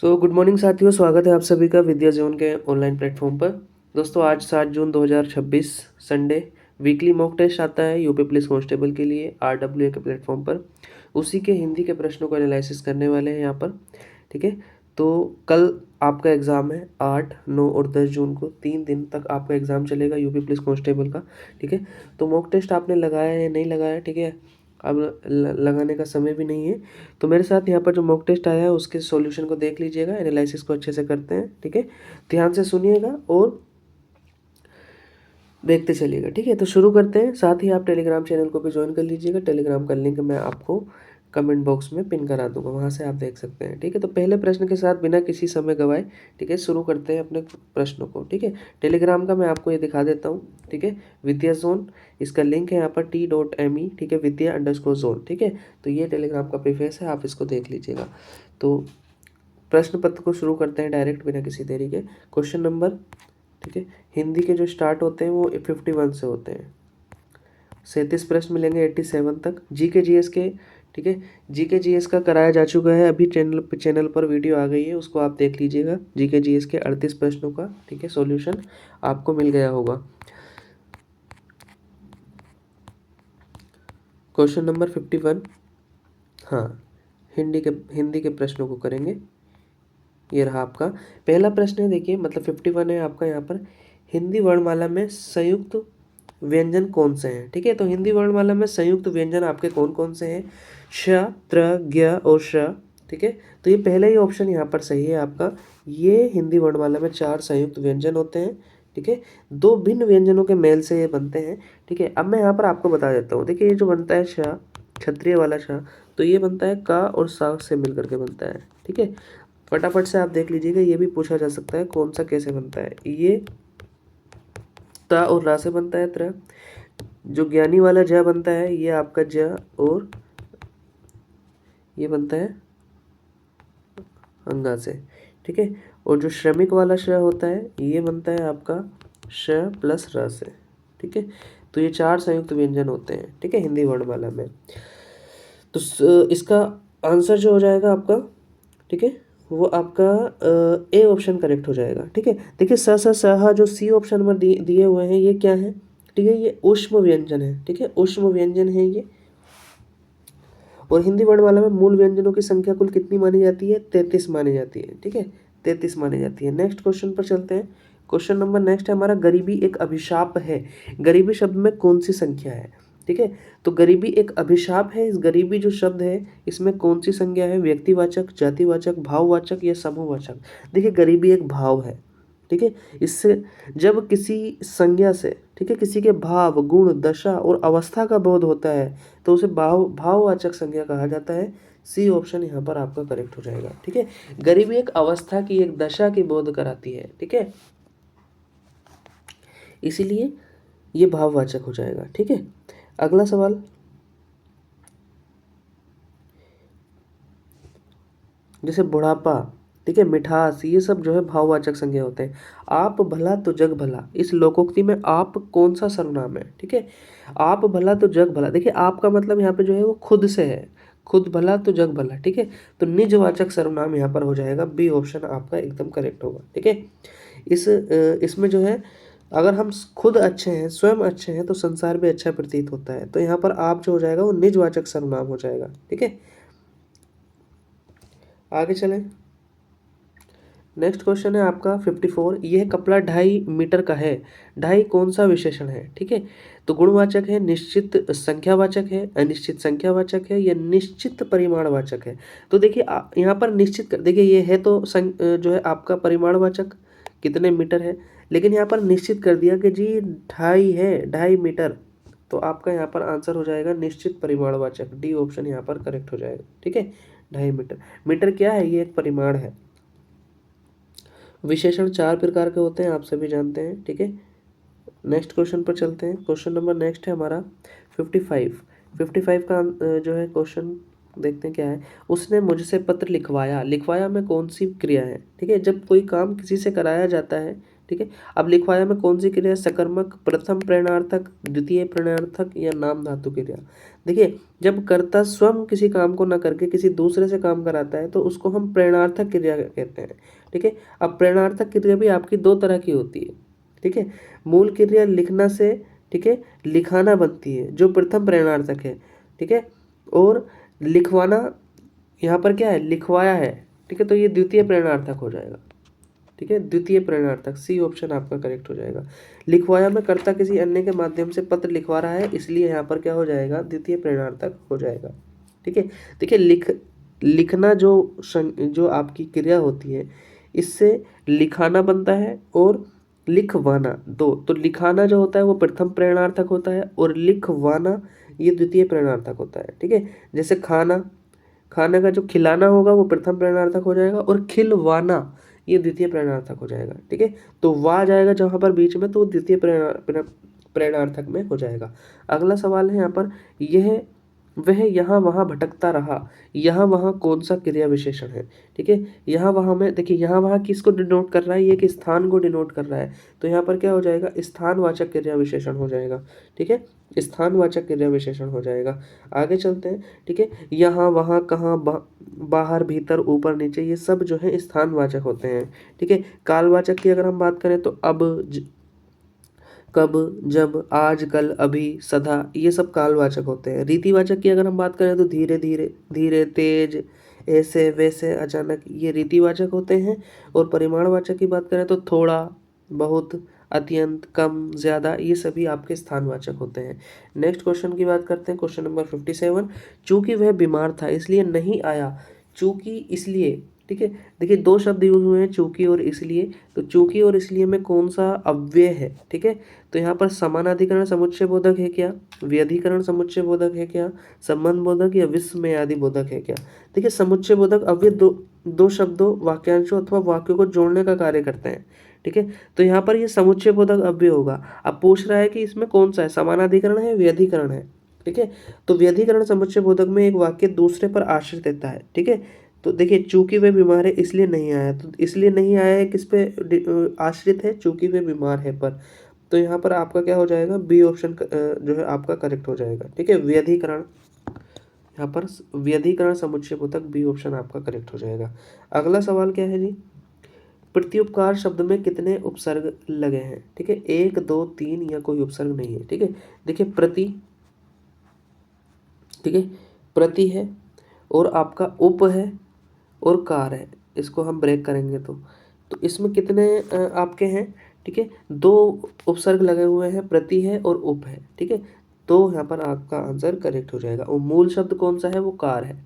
Good morning साथियों, स्वागत है आप सभी का विद्या जोन के ऑनलाइन प्लेटफॉर्म पर। दोस्तों, आज 7 जून 2026 संडे वीकली मॉक टेस्ट आता है यूपी पुलिस कांस्टेबल के लिए RWA के प्लेटफॉर्म पर। उसी के हिंदी के प्रश्नों को एनालिसिस करने वाले हैं यहाँ पर। ठीक है, तो कल आपका एग्ज़ाम है 8, 9 और 10 जून को। 3 दिन तक आपका एग्ज़ाम चलेगा यूपी पुलिस कांस्टेबल का। ठीक है, तो मॉक टेस्ट आपने लगाया है या नहीं लगाया? ठीक है, अब लगाने का समय भी नहीं है। तो मेरे साथ यहाँ पर जो मॉक टेस्ट आया है उसके सॉल्यूशन को देख लीजिएगा, एनालिसिस को अच्छे से करते हैं। ठीक है, ध्यान से सुनिएगा और देखते चलिएगा। ठीक है, तो शुरू करते हैं। साथ ही आप टेलीग्राम चैनल को भी ज्वाइन कर लीजिएगा। टेलीग्राम का लिंक मैं आपको कमेंट बॉक्स में पिन करा दूंगा, वहाँ से आप देख सकते हैं। ठीक है, तो पहले प्रश्न के साथ बिना किसी समय गवाए ठीक है शुरू करते हैं अपने प्रश्नों को। ठीक है, टेलीग्राम का मैं आपको ये दिखा देता हूँ। ठीक है, विद्या जोन, इसका लिंक है यहाँ पर t.me। ठीक है, विद्या_जोन। ठीक है, तो ये टेलीग्राम का प्रीफेस है, आप इसको देख लीजिएगा। तो प्रश्न पत्र को शुरू करते हैं डायरेक्ट बिना किसी देरी के। क्वेश्चन नंबर, ठीक है, हिंदी के जो स्टार्ट होते हैं वो 51 से होते हैं। 37 प्रश्न मिलेंगे 87 तक। GK GS के, ठीक है, GK GS का कराया जा चुका है, अभी चैनल पर वीडियो आ गई है, उसको आप देख लीजिएगा। GK GS के 38 प्रश्नों का, ठीक है, सॉल्यूशन आपको मिल गया होगा। क्वेश्चन नंबर 51, हाँ, हिंदी के प्रश्नों को करेंगे। ये रहा आपका पहला प्रश्न है। देखिए, मतलब 51 है आपका यहाँ पर। हिंदी वर्णमाला में संयुक्त व्यंजन कौन से हैं? ठीक है, तो हिंदी वर्णमाला में संयुक्त व्यंजन आपके कौन कौन से हैं? श, त्र, ज्ञ और श। ठीक है, तो ये पहला ही ऑप्शन यहाँ पर सही है आपका। ये हिंदी वर्णमाला में 4 संयुक्त व्यंजन होते हैं। ठीक है, 2 भिन्न व्यंजनों के मेल से ये बनते हैं। ठीक है, अब मैं यहाँ पर आपको बता देता हूँ। देखिए, ये जो बनता है श, क्षत्रिय वाला श, तो ये बनता है क और सा से मिल करके बनता है। ठीक है, फटाफट से आप देख लीजिएगा, ये भी पूछा जा सकता है कौन सा कैसे बनता है। ये त और रा से बनता है त्र। जो ज्ञानी वाला ज बनता है ये आपका ज, और ये बनता है अंगा से। ठीक है, और जो श्रमिक वाला श होता है ये बनता है आपका श प्लस र से। ठीक है, तो ये 4 संयुक्त व्यंजन होते हैं। ठीक है, हिंदी वर्णमाला में। तो इसका आंसर जो हो जाएगा आपका, ठीक है, वो आपका ए ऑप्शन करेक्ट हो जाएगा। ठीक है, देखिए स जो सी ऑप्शन में दिए हुए हैं ये क्या है? ठीक है, ये ऊष्म व्यंजन है। ठीक है, ऊष्म व्यंजन है ये। और हिंदी वर्णमाला में मूल व्यंजनों की संख्या कुल कितनी मानी जाती है? 33 मानी जाती है। ठीक है, 33 मानी जाती है। नेक्स्ट क्वेश्चन पर चलते हैं। क्वेश्चन नंबर नेक्स्ट है हमारा, गरीबी एक अभिशाप है। गरीबी शब्द में कौन सी संख्या है? ठीक है, तो गरीबी एक अभिशाप है। इस गरीबी जो शब्द है इसमें कौन सी संज्ञा है? व्यक्तिवाचक, जातिवाचक, भाववाचक या समूहवाचक? देखिए, गरीबी एक भाव है। ठीक है, इससे जब किसी संज्ञा से, ठीक है, किसी के भाव, गुण, दशा और अवस्था का बोध होता है तो उसे भाववाचक संज्ञा कहा जाता है। सी ऑप्शन यहाँ पर आपका करेक्ट हो जाएगा। ठीक है, गरीबी एक अवस्था की, एक दशा की बोध कराती है। ठीक है, इसीलिए ये भाववाचक हो जाएगा। ठीक है, अगला सवाल, जैसे बुढ़ापा, ठीक है, मिठास, ये सब जो है भाववाचक संज्ञा होते हैं। आप भला तो जग भला, इस लोकोक्ति में आप कौन सा सर्वनाम है? ठीक है, आप भला तो जग भला। देखिए, आपका मतलब यहाँ पे जो है वो खुद से है, खुद भला तो जग भला। ठीक है, तो निजवाचक सर्वनाम यहाँ पर हो जाएगा। बी ऑप्शन आपका एकदम करेक्ट होगा। ठीक है, इसमें जो है, अगर हम खुद अच्छे हैं, स्वयं अच्छे हैं, तो संसार भी अच्छा प्रतीत होता है। तो यहाँ पर आप जो हो जाएगा वो निजवाचक सर्वनाम हो जाएगा। ठीक है, आगे चलें। नेक्स्ट क्वेश्चन है आपका 54। यह कपड़ा 2.5 मीटर का है। 2.5 कौन सा विशेषण है? ठीक है, तो गुणवाचक है, निश्चित संख्यावाचक है, अनिश्चित संख्यावाचक है या निश्चित परिमाणवाचक है? तो देखिए, यहाँ पर निश्चित देखिए, ये है तो जो है आपका परिमाणवाचक कितने मीटर है, लेकिन यहाँ पर निश्चित कर दिया कि जी 2.5 है, 2.5 मीटर। तो आपका यहाँ पर आंसर हो जाएगा निश्चित परिमाणवाचक। डी ऑप्शन यहाँ पर करेक्ट हो जाएगा। ठीक है, 2.5 मीटर। मीटर क्या है? ये एक परिमाण है। विशेषण 4 प्रकार के होते हैं, आप सभी जानते हैं। ठीक है, नेक्स्ट क्वेश्चन पर चलते हैं। क्वेश्चन नंबर नेक्स्ट है हमारा 55। 55 का जो है क्वेश्चन देखते हैं क्या है। उसने मुझसे पत्र लिखवाया। लिखवाया में कौन सी क्रिया है? ठीक है, जब कोई काम किसी से कराया जाता है, ठीक है। अब लिखवाया में कौन सी क्रिया सकर्मक, प्रथम प्रेरणार्थक, द्वितीय प्रेरणार्थक या नाम धातु क्रिया। देखिए जब कर्ता स्वयं किसी काम को न करके किसी दूसरे से काम कराता है तो उसको हम प्रेरणार्थक क्रिया कहते हैं। ठीक है। अब प्रेरणार्थक क्रिया भी आपकी दो तरह की होती है। ठीक है। मूल क्रिया लिखना से, ठीक है, लिखाना बनती है जो प्रथम प्रेरणार्थक है। ठीक है। और लिखवाना यहाँ पर क्या है, लिखवाया है। ठीक है। तो ये द्वितीय प्रेरणार्थक हो जाएगा। ठीक है, द्वितीय प्रेरणार्थक, सी ऑप्शन आपका करेक्ट हो जाएगा। लिखवाया में कर्ता किसी अन्य के माध्यम से पत्र लिखवा रहा है, इसलिए यहाँ पर क्या हो जाएगा, द्वितीय प्रेरणार्थक हो जाएगा। ठीक है। देखिए लिखना जो आपकी क्रिया होती है, इससे लिखाना बनता है और लिखवाना दो। तो लिखाना जो होता है वो प्रथम प्रेरणार्थक होता है और लिखवाना ये द्वितीय प्रेरणार्थक होता है। ठीक है। जैसे खाना का जो खिलाना होगा वो प्रथम प्रेरणार्थक हो जाएगा और खिलवाना ये द्वितीय प्रेरणार्थक हो जाएगा। ठीक है। तो वाह जाएगा जहाँ पर बीच में, तो वो द्वितीय प्रेरणार्थक में हो जाएगा। अगला सवाल है यहाँ पर, यह वह यहाँ वहाँ भटकता रहा, यहाँ वहाँ कौन सा क्रिया विशेषण है। ठीक है। यहाँ वहाँ में देखिए, यहाँ वहाँ किसको डिनोट कर रहा है, ये कि स्थान को डिनोट कर रहा है। तो यहाँ पर क्या हो जाएगा, स्थानवाचक क्रिया विशेषण हो जाएगा। ठीक है। स्थानवाचक क्रिया विशेषण हो जाएगा। आगे चलते हैं। ठीक है। यहाँ वहाँ कहाँ बाहर भीतर ऊपर नीचे ये सब जो है स्थानवाचक होते हैं। ठीक है। कालवाचक की अगर हम बात करें तो अब, कब, जब, आज, कल, अभी, सदा, ये सब कालवाचक होते हैं। रीतिवाचक की अगर हम बात करें तो धीरे धीरे, धीरे, तेज, ऐसे वैसे, अचानक, ये रीतिवाचक होते हैं। और परिमाणवाचक की बात करें तो थोड़ा, बहुत, अत्यंत, कम, ज़्यादा, ये सभी आपके स्थानवाचक होते हैं। नेक्स्ट क्वेश्चन की बात करते हैं, क्वेश्चन नंबर 57। चूंकि वह बीमार था इसलिए नहीं आया, चूंकि इसलिए। ठीक है। देखिए दो शब्द यूज हुए हैं, चूंकि और इसलिए। तो चूंकि और इसलिए में कौन सा अव्यय है। ठीक है। तो यहाँ पर समानाधिकरण समुच्चय बोधक है क्या, व्यधिकरण समुच्चय बोधक है क्या, संबंध बोधक या विस्मयादि बोधक है क्या। देखिए समुच्चय बोधक अव्यय दो शब्दों, वाक्यांशों अथवा वाक्यों को जोड़ने का कार्य करते हैं। ठीक है। तो यहाँ पर ये समुच्चय बोधक अव्यय होगा। अब पूछ रहा है कि इसमें कौन सा है, समानाधिकरण है, व्यधिकरण है। ठीक है। तो व्यधिकरण समुच्चय बोधक में एक वाक्य दूसरे पर आश्रित रहता है। ठीक है। तो देखिए चूंकि वे बीमार है इसलिए नहीं आया, तो इसलिए नहीं आया है किस पे आश्रित है, चूंकि वे बीमार है पर। तो यहाँ पर आपका क्या हो जाएगा, बी ऑप्शन जो है आपका करेक्ट हो जाएगा। ठीक है। व्यधिकरण, यहाँ पर व्यधिकरण समुच्चय बोधक, बी ऑप्शन आपका करेक्ट हो जाएगा। अगला सवाल क्या है जी, प्रत्युपकार शब्द में कितने उपसर्ग लगे हैं। ठीक है। 1, 2, 3 या कोई उपसर्ग नहीं है। ठीक है। देखिए प्रति, ठीक है, प्रति है और आपका उप है और कार है, इसको हम ब्रेक करेंगे तो इसमें कितने आपके हैं। ठीक है। 2 उपसर्ग लगे हुए हैं, प्रति है और उप है। ठीक है। तो यहाँ पर आपका आंसर करेक्ट हो जाएगा। और मूल शब्द कौन सा है, वो कार है।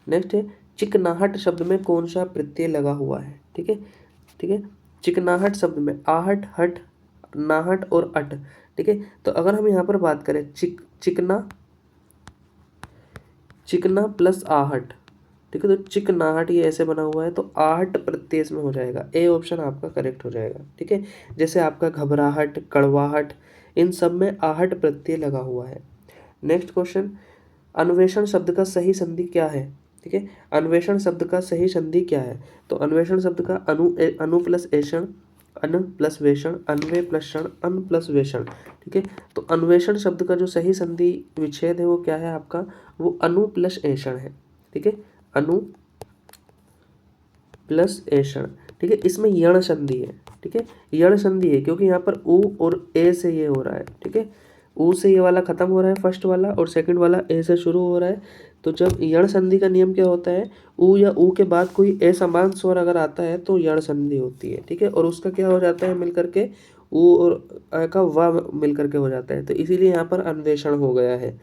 नेक्स्ट है, चिकनाहट शब्द में कौन सा प्रत्यय लगा हुआ है। ठीक है। ठीक है। चिकनाहट शब्द में आहट, हट, नाहट और अट। ठीक है। तो अगर हम यहाँ पर बात करें चिकना प्लस आहट, ठीक है, तो चिकनाहट ये ऐसे बना हुआ है, तो आहट प्रत्यय में हो जाएगा। ए ऑप्शन आपका करेक्ट हो जाएगा। ठीक है। जैसे आपका घबराहट, कड़वाहट, इन सब में आहट प्रत्यय लगा हुआ है। नेक्स्ट क्वेश्चन, अन्वेषण शब्द का सही संधि क्या है। ठीक है। अन्वेषण शब्द का सही संधि क्या है। तो अन्वेषण शब्द का अनु प्लस ऐषण, अन प्लस वेषण, अन्वय प्लस क्षण, अन प्लस वेषण। ठीक है। तो अन्वेषण शब्द का जो सही संधि विच्छेद है वो क्या है आपका, वो अनु प्लस ऐषण है। ठीक है। अनु प्लस ऐषण। ठीक है। इसमें यण संधि है। ठीक है। यण संधि है क्योंकि यहाँ पर उ और ए से ये हो रहा है। ठीक है। उ से ये वाला खत्म हो रहा है फर्स्ट वाला, और सेकंड वाला ए से शुरू हो रहा है। तो जब यण संधि का नियम क्या होता है, उ या उ के बाद कोई ए समान स्वर अगर आता है तो यण संधि होती है। ठीक है। और उसका क्या हो जाता है मिल करके, उ और अ का व मिल करके हो जाता है, तो इसीलिए यहाँ पर अन्वेषण हो गया है।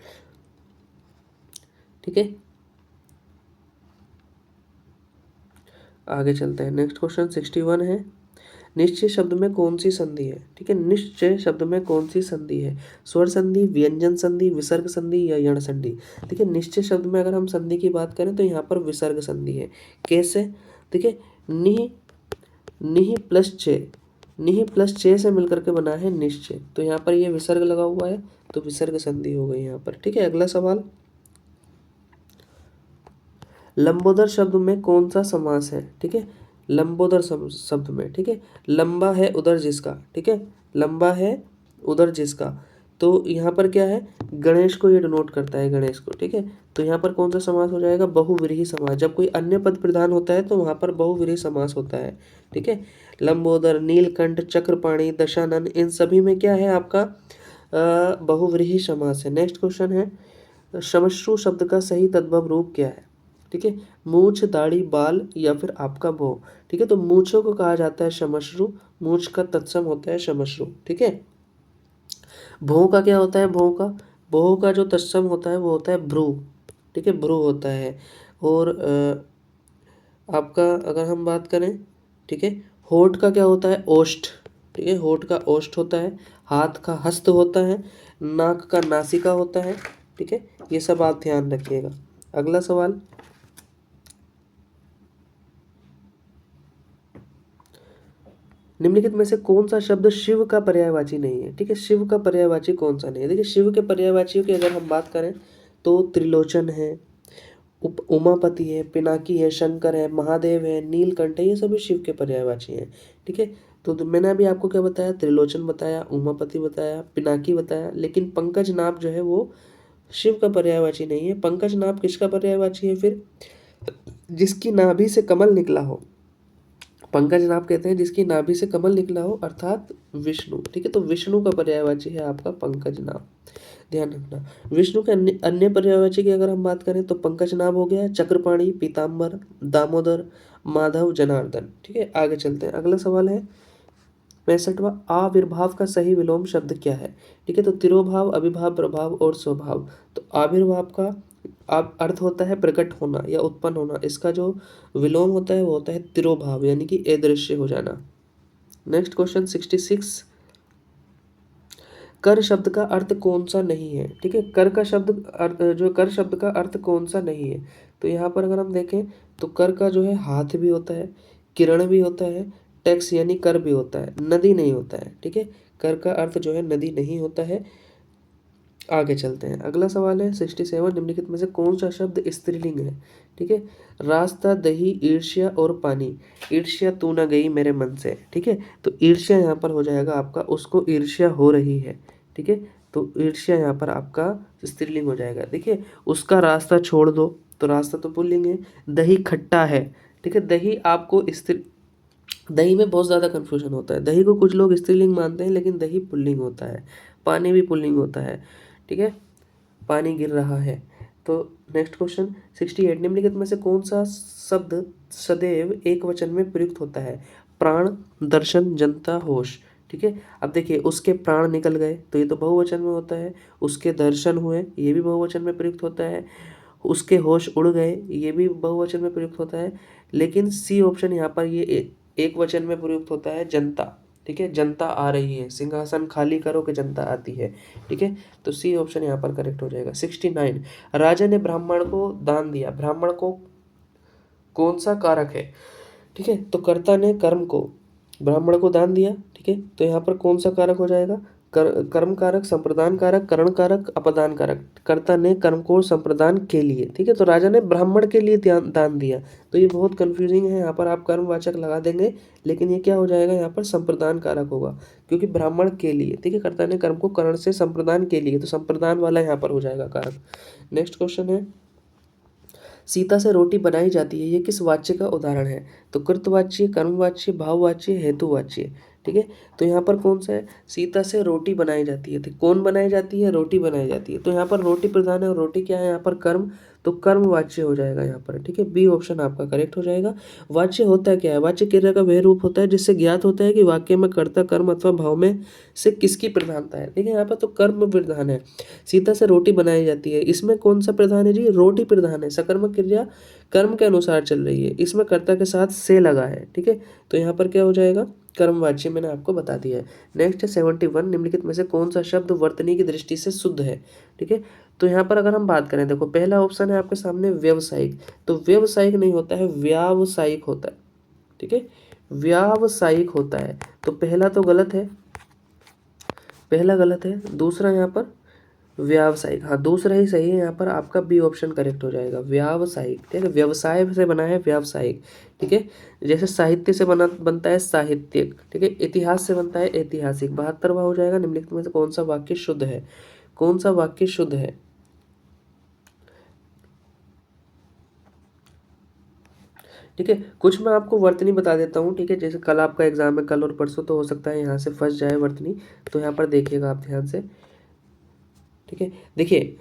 ठीक है। आगे चलते हैं। नेक्स्ट क्वेश्चन 61 है, निश्चय शब्द में कौन सी संधि है। ठीक है। निश्चय शब्द में कौन सी संधि है, स्वर संधि, व्यंजन संधि, विसर्ग संधि या यण संधि। देखिए निश्चय शब्द में अगर हम संधि की बात करें तो यहाँ पर विसर्ग संधि है। कैसे, देखिए निह, निह प्लस चे, निह प्लस चे से मिलकर के बना है निश्चय, तो यहाँ पर ये विसर्ग लगा हुआ है, तो विसर्ग संधि हो गई यहाँ पर। ठीक है। अगला सवाल, लंबोदर शब्द में कौन सा समास है। ठीक है। लंबोदर शब्द में, ठीक है। लंबा है उधर जिसका, ठीक है, लंबा है उधर जिसका, तो यहाँ पर क्या है, गणेश को ये डिनोट करता है, गणेश को, ठीक है। तो यहाँ पर कौन सा समास हो जाएगा, बहुव्रीहि समास। जब कोई अन्य पद प्रधान होता है तो वहाँ पर बहुव्रीहि समास होता है, ठीक है। लंबोदर, नीलकंठ, चक्रपाणि, दशानन, इन सभी में क्या है आपका बहुव्रीहि समास है। नेक्स्ट क्वेश्चन है, श्मश्रु शब्द का सही तद्भव रूप क्या है, ठीक है। मूछ, दाढ़ी, बाल या फिर आपका भौं, ठीक है। तो मूछों को कहा जाता है श्मश्रु, मूछ का तत्सम होता है श्मश्रु, ठीक है। भौं का क्या होता है, भौं का जो तत्सम होता है वो होता है भ्रू, ठीक है, भ्रू होता है। और आपका अगर हम बात करें, ठीक है, होठ का क्या होता है, ओष्ठ, ठीक है, होठ का ओष्ठ होता है। हाथ का हस्त होता है। नाक का नासिका होता है, ठीक है। ये सब आप ध्यान रखिएगा। अगला सवाल, निम्नलिखित में से कौन सा शब्द शिव का पर्यायवाची नहीं है, ठीक है। शिव का पर्यायवाची कौन सा नहीं है, देखिए शिव के पर्यायवाचियों की अगर हम बात करें तो त्रिलोचन है, उमापति है, पिनाकी है, शंकर है, महादेव है, नीलकंठ है, ये सभी शिव के पर्यायवाची हैं, ठीक है। तो मैंने अभी आपको क्या बताया, त्रिलोचन बताया, उमापति बताया, पिनाकी बताया, लेकिन पंकज नाभ जो है वो शिव का पर्यायवाची नहीं है। पंकज नाभ किसका पर्यायवाची है फिर, जिसकी नाभि से कमल निकला हो। पंकज नाभ कहते हैं जिसकी नाभि से कमल निकला हो, अर्थात विष्णु, ठीक है। तो विष्णु का पर्यायवाची है आपका पंकज नाभ, ध्यान रखना। विष्णु के अन्य पर्यायवाची की अगर हम बात करें तो पंकज नाभ हो गया, चक्रपाणि, पीताम्बर, दामोदर, माधव, जनार्दन, ठीक है। आगे चलते हैं, अगला सवाल है 65वां, आविर्भाव का सही विलोम शब्द क्या है, ठीक है। तो तिरोभाव, अभिभाव, प्रभाव और स्वभाव। तो आविर्भाव का अर्थ होता है प्रकट होना या उत्पन्न होना, इसका जो विलोम होता है वो होता है तिरोभाव, यानी कि अदृश्य हो जाना। नेक्स्ट क्वेश्चन 66, कर शब्द का अर्थ कौन सा नहीं है, ठीक है। कर का शब्द जो कर शब्द का अर्थ कौन सा नहीं है, तो यहाँ पर अगर हम देखें तो कर का जो है हाथ भी होता है, किरण भी होता है, टैक्स यानी कर भी होता है, नदी नहीं होता है, ठीक है। कर का अर्थ जो है नदी नहीं होता है। आगे चलते हैं, अगला सवाल है 67, निम्नलिखित में से कौन सा शब्द स्त्रीलिंग है, ठीक है। रास्ता, दही, ईर्ष्या और पानी। ईर्ष्या तू न गई मेरे मन से, ठीक है। तो ईर्ष्या यहाँ पर हो जाएगा आपका, उसको ईर्ष्या हो रही है, ठीक है। तो ईर्ष्या यहाँ पर आपका स्त्रीलिंग हो जाएगा। देखिए, उसका रास्ता छोड़ दो, तो रास्ता तो पुल्लिंग है। दही खट्टा है, ठीक है। दही आपको स्त्री, दही में बहुत ज़्यादा कन्फ्यूजन होता है। दही को कुछ लोग स्त्रीलिंग मानते हैं लेकिन दही पुल्लिंग होता है। पानी भी पुल्लिंग होता है, ठीक है, पानी गिर रहा है। तो नेक्स्ट क्वेश्चन 68, निम्नलिखित में से कौन सा शब्द सदैव एक वचन में प्रयुक्त होता है। प्राण, दर्शन, जनता, होश, ठीक है। अब देखिए, उसके प्राण निकल गए तो ये तो बहुवचन में होता है। उसके दर्शन हुए, ये भी बहुवचन में प्रयुक्त होता है। उसके होश उड़ गए, ये भी बहुवचन में प्रयुक्त होता है। लेकिन सी ऑप्शन यहाँ पर ये एक वचन में प्रयुक्त होता है, जनता, ठीक है। जनता आ रही है, सिंहासन खाली करो कि जनता आती है, ठीक है। तो सी ऑप्शन यहाँ पर करेक्ट हो जाएगा। 69, राजा ने ब्राह्मण को दान दिया। ब्राह्मण को कौन सा कारक है, ठीक है। तो कर्ता ने कर्म को, ब्राह्मण को दान दिया, ठीक है। तो यहाँ पर कौन सा कारक हो जाएगा, कर्म कारक, संप्रदान कारक, करण कारक, अपदान कारक। कर्ता ने कर्म को संप्रदान के लिए, ठीक है। तो राजा ने ब्राह्मण के लिए दान दिया, तो ये बहुत कंफ्यूजिंग है। यहाँ पर आप कर्मवाचक लगा देंगे, लेकिन ये क्या हो जाएगा, यहाँ पर संप्रदान कारक होगा, क्योंकि ब्राह्मण के लिए, ठीक है। कर्ता ने कर्म को करण से संप्रदान के लिए, तो संप्रदान वाला यहाँ पर हो जाएगा कारक। नेक्स्ट क्वेश्चन है, सीता से रोटी बनाई जाती है, ये किस वाच्य का उदाहरण है। तो कृतवाच्य, कर्मवाच्य, भाववाच्य, हेतुवाच्य, ठीक है। तो यहाँ पर कौन सा है, सीता से रोटी बनाई जाती है, तो कौन बनाई जाती है, रोटी बनाई जाती है। तो यहाँ पर रोटी प्रधान है और रोटी क्या है यहाँ पर, कर्म, तो कर्मवाच्य हो जाएगा यहाँ पर, ठीक है। बी ऑप्शन आपका करेक्ट हो जाएगा। वाच्य होता क्या है, वाच्य क्रिया का वह रूप होता है जिससे ज्ञात होता है कि वाक्य में कर्ता, कर्म अथवा भाव में से किसकी प्रधानता है। देखिए, यहाँ पर तो कर्म प्रधान है। सीता से रोटी बनाई जाती है, इसमें कौन सा प्रधान है जी, रोटी प्रधान है। सकर्मक क्रिया कर्म के अनुसार चल रही है, इसमें कर्ता के साथ से लगा है, ठीक है। तो यहाँ पर क्या हो जाएगा, कर्मवाच्य, मैंने आपको बता दिया है। नेक्स्ट है 71, निम्नलिखित में से कौन सा शब्द वर्तनी की दृष्टि से शुद्ध है, ठीक है। तो यहाँ पर अगर हम बात करें, देखो पहला ऑप्शन है आपके सामने व्यावसायिक, तो व्यावसायिक नहीं होता है, व्यावसायिक होता है, ठीक है, व्यावसायिक होता है। तो पहला तो गलत है, पहला गलत है। दूसरा यहाँ पर व्यावसायिक, हाँ दूसरा ही सही है यहाँ पर, आपका बी ऑप्शन करेक्ट हो जाएगा, व्यावसायिक। ठीक है, व्यवसाय से बना है व्यावसायिक। ठीक है, जैसे साहित्य से बनता है साहित्यिक। ठीक है, इतिहास से बनता है ऐतिहासिक। 72वां हो जाएगा, निम्नलिखित में से कौन सा वाक्य शुद्ध है? कौन सा वाक्य शुद्ध है? ठीक है, कुछ मैं आपको वर्तनी बता देता हूँ। ठीक है, जैसे कल आपका एग्जाम है, कल और परसों, तो हो सकता है यहाँ से फंस जाए वर्तनी, तो यहाँ पर देखिएगा आप ध्यान से। ठीक है, देखिए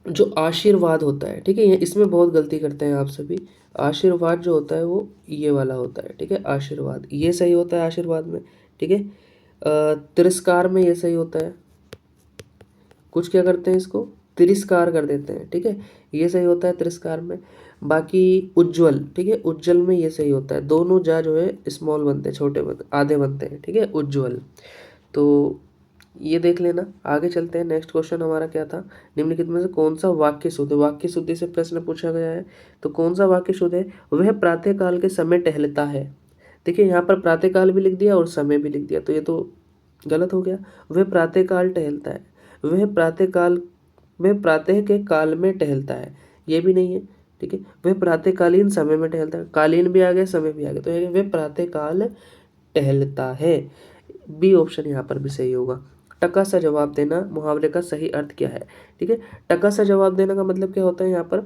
जो आशीर्वाद होता है, ठीक है, ये इसमें बहुत गलती करते हैं आप सभी। आशीर्वाद जो होता है वो ये वाला होता है। ठीक है, आशीर्वाद ये सही होता है आशीर्वाद में। ठीक है, तिरस्कार में ये सही होता है। कुछ क्या करते हैं, इसको तिरस्कार कर देते हैं। ठीक है, ये सही होता है तिरस्कार में। बाकी उज्जवल, ठीक है, उज्जवल में ये सही होता है। दोनों जा जो है स्मॉल बनते हैं, छोटे बनते, आधे बनते हैं। ठीक है, उज्जवल। तो ये देख लेना। आगे चलते हैं, नेक्स्ट क्वेश्चन हमारा क्या था? निम्नलिखित में से कौन सा वाक्य शुद्ध है? वाक्य शुद्धि से प्रश्न पूछा गया है, तो कौन सा वाक्य शुद्ध है? वह प्रातःकाल के समय टहलता है। देखिए यहाँ पर प्रातःकाल भी लिख दिया और समय भी लिख दिया, तो ये तो गलत हो गया। वह प्रातःकाल टहलता है, वह प्रातःकाल, वह प्रातः के काल में टहलता है, ये भी नहीं है। ठीक है, वह प्रातःकालीन समय में टहलता है, कालीन भी आ गया, समय भी आ गया, तो वह प्रातःकाल टहलता है। बी ऑप्शन यहाँ पर भी सही होगा। टका सा जवाब देना मुहावरे का सही अर्थ क्या है? ठीक है, टका सा जवाब देने का मतलब क्या होता है? यहाँ पर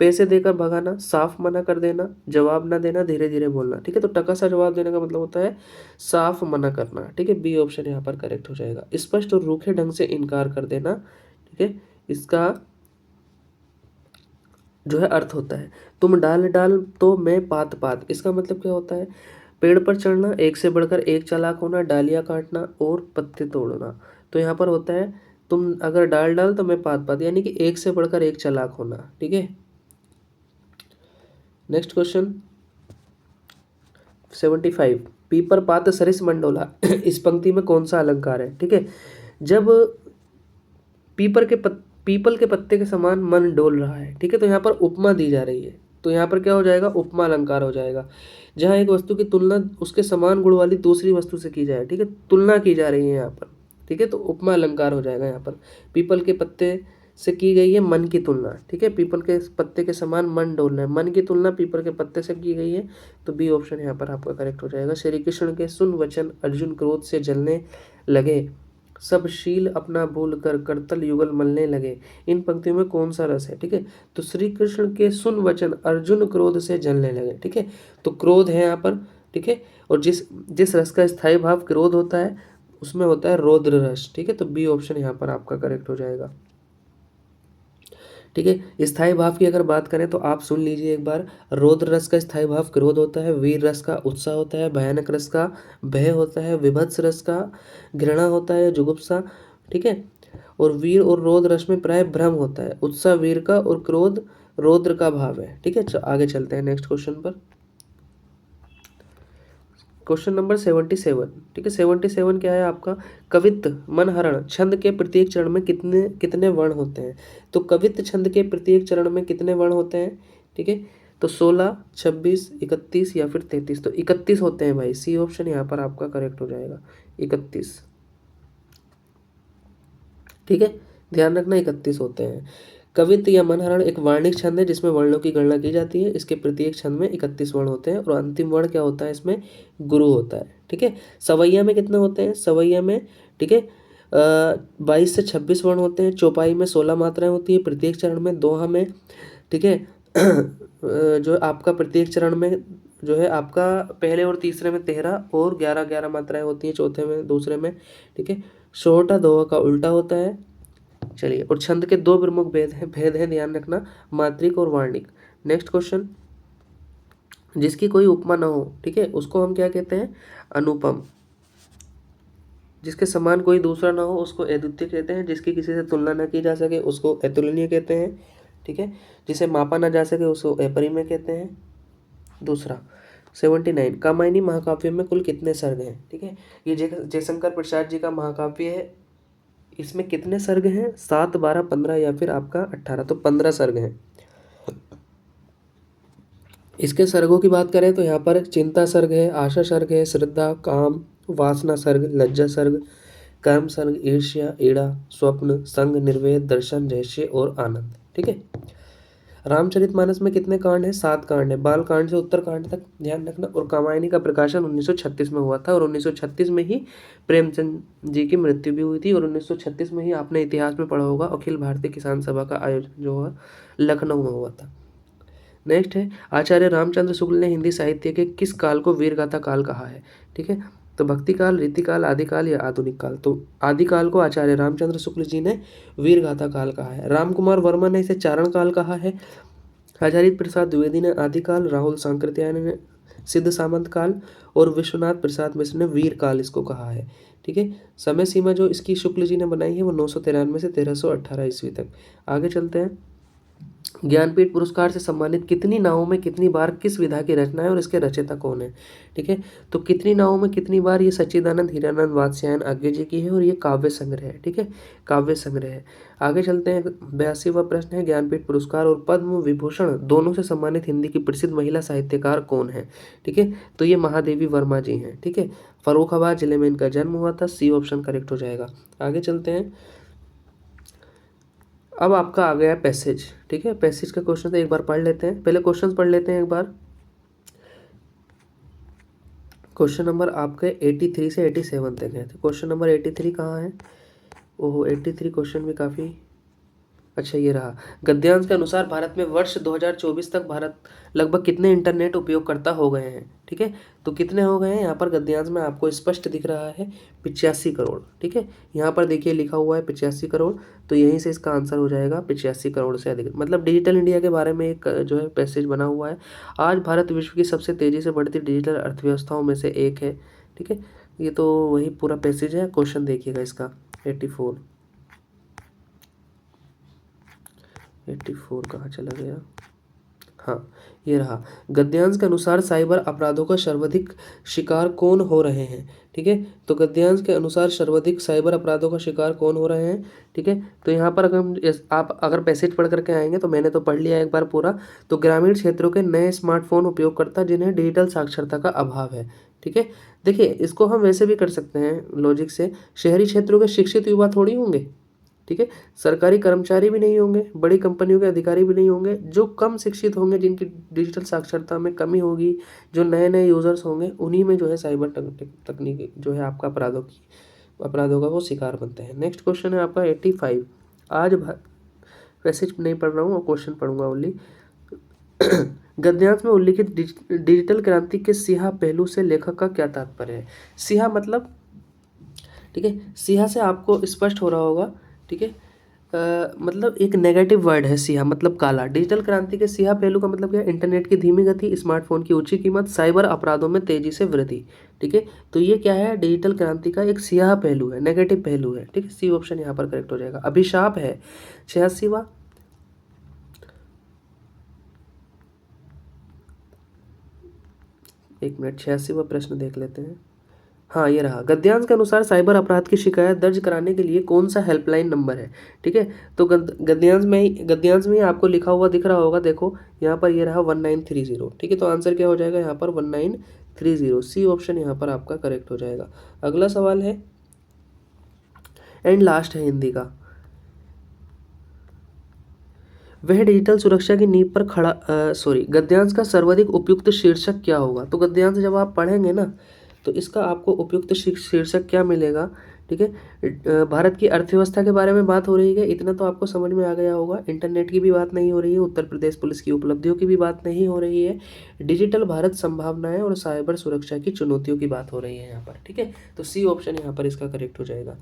पैसे देकर भगाना, साफ मना कर देना, जवाब ना देना, धीरे धीरे बोलना। ठीक है, तो टका सा जवाब देने का मतलब होता है साफ मना करना। ठीक है, बी ऑप्शन यहाँ पर करेक्ट हो जाएगा। स्पष्ट और रूखे ढंग से इनकार कर देना। ठीक है, इसका जो है अर्थ होता है तुम डाल डाल तो मैं पात पात। इसका मतलब क्या होता है? पेड़ पर चढ़ना, एक से बढ़कर एक चालाक होना, डालियाँ काटना और पत्ते तोड़ना। तो यहाँ पर होता है तुम अगर डाल डाल तो मैं पात पात, यानी कि एक से बढ़कर एक चालाक होना। ठीक है, नेक्स्ट क्वेश्चन 75। पीपर पात सरिस मंडोला इस पंक्ति में कौन सा अलंकार है? ठीक है, जब पीपल के पत्ते के समान मन डोल रहा है। ठीक है, तो यहाँ पर उपमा दी जा रही है, तो यहाँ पर क्या हो जाएगा? उपमा अलंकार हो जाएगा। जहाँ एक वस्तु की तुलना उसके समान गुण वाली दूसरी वस्तु से की जाए। ठीक है, तुलना की जा रही है यहाँ पर। ठीक है, तो उपमा अलंकार हो जाएगा यहाँ पर। पीपल के पत्ते से की गई है मन की तुलना। ठीक है, पीपल के पत्ते के समान मन डोलना है, मन की तुलना पीपल के पत्ते से की गई है, तो बी ऑप्शन यहाँ पर आपका करेक्ट हो जाएगा। श्री कृष्ण के सुन वचन अर्जुन क्रोध से जलने लगे, सब शील अपना भूल कर करतल युगल मलने लगे। इन पंक्तियों में कौन सा रस है? ठीक है, तो श्री कृष्ण के सुन वचन अर्जुन क्रोध से जलने लगे। ठीक है, तो क्रोध है यहाँ पर। ठीक है, और जिस जिस रस का स्थायी भाव क्रोध होता है उसमें होता है रौद्र रस। ठीक है, तो बी ऑप्शन यहाँ पर आपका करेक्ट हो जाएगा। ठीक है, स्थायी भाव की अगर बात करें तो आप सुन लीजिए एक बार। रौद्र रस का स्थायी भाव क्रोध होता है, वीर रस का उत्साह होता है, भयानक रस का भय होता है, विभत्स रस का घृणा होता है, जुगुप्सा। ठीक है, और वीर और रौद्र रस में प्राय भ्रम होता है। उत्साह वीर का और क्रोध रौद्र का भाव है। ठीक है, आगे चलते हैं नेक्स्ट क्वेश्चन पर। Question number 77। ठीक है, 77 क्या है आपका? कवित्व मनहरण छंद के प्रत्येक चरण में कितने कितने वर्ण होते हैं? तो कवित्व छंद के प्रत्येक चरण में कितने वर्ण होते हैं? ठीक है, तो 16, 26, 31 या फिर 33। तो 31 होते हैं भाई, सी ऑप्शन यहाँ पर आपका करेक्ट हो जाएगा, 31। ठीक है, ध्यान रखना 31 होते हैं। कवित्व या मनहरण एक वर्णिक छंद है जिसमें वर्णों की गणना की जाती है। इसके प्रत्येक छंद में 31 वर्ण होते हैं और अंतिम वर्ण क्या होता है? इसमें गुरु होता है। ठीक है, सवैया में कितने होते हैं? सवैया में, ठीक है, 22 से 26 वर्ण होते हैं। चौपाई में 16 मात्राएं होती है प्रत्येक चरण में। दोहा में, ठीक है, जो आपका प्रत्येक चरण में जो है आपका पहले और तीसरे में 13 और 11 मात्राएं होती हैं, चौथे में, दूसरे में। ठीक है, सोहटा दोहा का उल्टा होता है। चलिए, और छंद के दो प्रमुख भेद हैं, ध्यान रखना, मात्रिक और वार्णिक। नेक्स्ट क्वेश्चन, जिसकी कोई उपमा ना हो, ठीक है, उसको हम क्या कहते हैं? अनुपम। जिसके समान कोई दूसरा ना हो उसको अद्वितीय कहते हैं। जिसकी किसी से तुलना न की जा सके उसको अतुलनीय कहते हैं। ठीक है, जिसे मापा ना जा सके उसको अपरिमेय कहते हैं। दूसरा 79, कामायनी महाकाव्य में कुल कितने सर्ग हैं? ठीक है, ये जयशंकर प्रसाद जी का महाकाव्य है। इसमें कितने सर्ग हैं? 7, 12, 15 या फिर आपका 18। तो 15 सर्ग हैं। इसके सर्गों की बात करें तो यहाँ पर चिंता सर्ग है, आशा सर्ग है, श्रद्धा, काम, वासना सर्ग, लज्जा सर्ग, कर्म, सर्ग, ईर्ष्या, ईड़ा, स्वप्न, संग, निर्वेद, दर्शन, रहस्य और आनंद। ठीक है। रामचरितमानस में कितने कांड हैं? 7 कांड है। बाल कांड से उत्तर कांड तक ध्यान रखना। और कामायनी का प्रकाशन 1936 में हुआ था और 1936 में ही प्रेमचंद जी की मृत्यु भी हुई थी। और 1936 में ही आपने इतिहास में पढ़ा होगा अखिल भारतीय किसान सभा का आयोजन जो हुआ लखनऊ में हुआ था। नेक्स्ट है, आचार्य रामचंद्र शुक्ल ने हिंदी साहित्य के किस काल को वीरगाथा काल कहा है? ठीक है। तो भक्ति काल, रीतिकाल, आदिकाल या आधुनिक काल? तो आदिकाल को आचार्य रामचंद्र शुक्ल जी ने वीरगाथा काल कहा है। रामकुमार वर्मा ने इसे चारण काल कहा है। हजारी प्रसाद द्विवेदी ने आदिकाल, राहुल सांकृत्यायन ने सिद्ध सामंत काल और विश्वनाथ प्रसाद मिश्र ने वीर काल इसको कहा है। ठीक है। समय सीमा जो इसकी शुक्ल जी ने बनाई है वो 993 से 1318 ईस्वी तक। आगे चलते हैं। ज्ञानपीठ पुरस्कार से सम्मानित कितनी नावों में कितनी बार किस विधा की रचना है और इसके रचयिता कौन है? ठीक है। तो कितनी नावों में कितनी बार, ये सच्चिदानंद हीरानंद वात्स्यायन आज्ञे जी की है और ये काव्य संग्रह है। ठीक है, काव्य संग्रह है। आगे चलते हैं। 82वां प्रश्न है, ज्ञानपीठ पुरस्कार और पद्म विभूषण दोनों से सम्मानित हिंदी की प्रसिद्ध महिला साहित्यकार कौन है? ठीक है, तो ये महादेवी वर्मा जी हैं। ठीक है, फर्रुखाबाद जिले में इनका जन्म हुआ था। सी ऑप्शन करेक्ट हो जाएगा। आगे चलते हैं। अब आपका आ गया पैसेज। ठीक है, पैसेज का क्वेश्चन तो एक बार पढ़ लेते हैं। पहले क्वेश्चन पढ़ लेते हैं एक बार। क्वेश्चन नंबर आपके 83 से 87 तक है। तो क्वेश्चन नंबर 83 कहाँ है? ओहो, 83 क्वेश्चन भी काफ़ी अच्छा ये रहा। गद्यांश के अनुसार भारत में वर्ष 2024 तक भारत लगभग कितने इंटरनेट उपयोगकर्ता हो गए हैं? ठीक है, तो कितने हो गए हैं यहाँ पर गद्यांश में आपको स्पष्ट दिख रहा है 85 करोड़। ठीक है, यहाँ पर देखिए लिखा हुआ है 85 करोड़, तो यहीं से इसका आंसर हो जाएगा 85 करोड़ से अधिक। मतलब डिजिटल इंडिया के बारे में एक जो है पैसेज बना हुआ है। आज भारत विश्व की सबसे तेज़ी से बढ़ती डिजिटल अर्थव्यवस्थाओं में से एक है। ठीक है, ये तो वही पूरा पैसेज है। क्वेश्चन देखिएगा इसका 84 कहाँ चला गया? हाँ, ये रहा। गद्यांश के अनुसार साइबर अपराधों का सर्वाधिक शिकार कौन हो रहे हैं? ठीक है, तो गद्यांश के अनुसार सर्वाधिक साइबर अपराधों का शिकार कौन हो रहे हैं? ठीक है, तो यहाँ पर आप अगर पैसेज पढ़ करके आएंगे, तो मैंने तो पढ़ लिया एक बार पूरा। तो ग्रामीण क्षेत्रों के नए स्मार्टफोन उपयोगकर्ता जिन्हें डिजिटल साक्षरता का अभाव है। ठीक है, देखिए इसको हम वैसे भी कर सकते हैं लॉजिक से। शहरी क्षेत्रों के शिक्षित युवा थोड़ी होंगे। ठीक है, सरकारी कर्मचारी भी नहीं होंगे, बड़ी कंपनियों के अधिकारी भी नहीं होंगे। जो कम शिक्षित होंगे, जिनकी डिजिटल साक्षरता में कमी होगी, जो नए नए यूजर्स होंगे, उन्हीं में जो है साइबर तकनीकी जो है आपका अपराधों का वो शिकार बनते हैं। नेक्स्ट क्वेश्चन है आपका 85। आज वैसे नहीं पढ़ रहा हूँ और क्वेश्चन पढ़ूंगा ओनली। गद्यांश में उल्लिखित डिजिटल क्रांति के सिहा पहलू से लेखक का क्या तात्पर्य है? सिहा मतलब, ठीक है, सिहा से आपको स्पष्ट हो रहा होगा। ठीक है, मतलब एक नेगेटिव वर्ड है सिहा, मतलब काला। डिजिटल क्रांति के सिहा पहलू का मतलब क्या है? इंटरनेट की धीमी गति, स्मार्टफोन की ऊंची कीमत, साइबर अपराधों में तेजी से वृद्धि। ठीक है, तो ये क्या है? डिजिटल क्रांति का एक सिहा पहलू है, नेगेटिव पहलू है। ठीक है, सी ऑप्शन यहाँ पर करेक्ट हो जाएगा। अभिशाप है 86वां। एक मिनट, 86वां प्रश्न देख लेते हैं। हाँ, ये रहा। गद्यांश के अनुसार साइबर अपराध की शिकायत दर्ज कराने के लिए कौन सा हेल्पलाइन नंबर है? ठीक है, तो गद्यांश में ही आपको लिखा हुआ दिख रहा होगा। देखो यहाँ पर ये रहा 1930। ठीक है, तो आंसर क्या हो जाएगा यहाँ पर? 1930। सी ऑप्शन यहाँ पर आपका करेक्ट हो जाएगा। अगला सवाल है एंड लास्ट है हिंदी का। वह डिजिटल सुरक्षा की नींव पर खड़ा गद्यांश का सर्वाधिक उपयुक्त शीर्षक क्या होगा? तो गद्यांश जब आप पढ़ेंगे ना, तो इसका आपको उपयुक्त शीर्षक क्या मिलेगा? ठीक है, भारत की अर्थव्यवस्था के बारे में बात हो रही है, इतना तो आपको समझ में आ गया होगा। इंटरनेट की भी बात नहीं हो रही है, उत्तर प्रदेश पुलिस की उपलब्धियों की भी बात नहीं हो रही है, डिजिटल भारत संभावनाएं और साइबर सुरक्षा की चुनौतियों की बात हो रही है यहाँ पर। ठीक है, तो सी ऑप्शन यहाँ पर इसका करेक्ट हो जाएगा।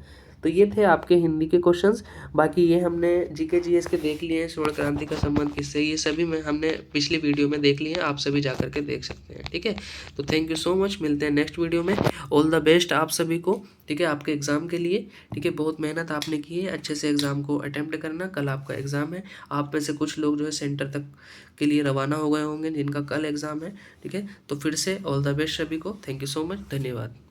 तो ये थे आपके हिंदी के क्वेश्चंस। बाकी ये हमने जीके जीएस के देख लिए हैं। स्वर्ण क्रांति का संबंध किससे, ये सभी में हमने पिछली वीडियो में देख लिए हैं। आप सभी जा करके देख सकते हैं। ठीक है, तो थैंक यू सो मच। मिलते हैं नेक्स्ट वीडियो में। ऑल द बेस्ट आप सभी को। ठीक है, आपके एग्ज़ाम के लिए। ठीक है, बहुत मेहनत आपने की है, अच्छे से एग्ज़ाम को अटेम्प्ट करना। कल आपका एग्ज़ाम है। आप में से कुछ लोग जो है सेंटर तक के लिए रवाना हो गए होंगे, जिनका कल एग्ज़ाम है। ठीक है, तो फिर से ऑल द बेस्ट सभी को। थैंक यू सो मच, धन्यवाद।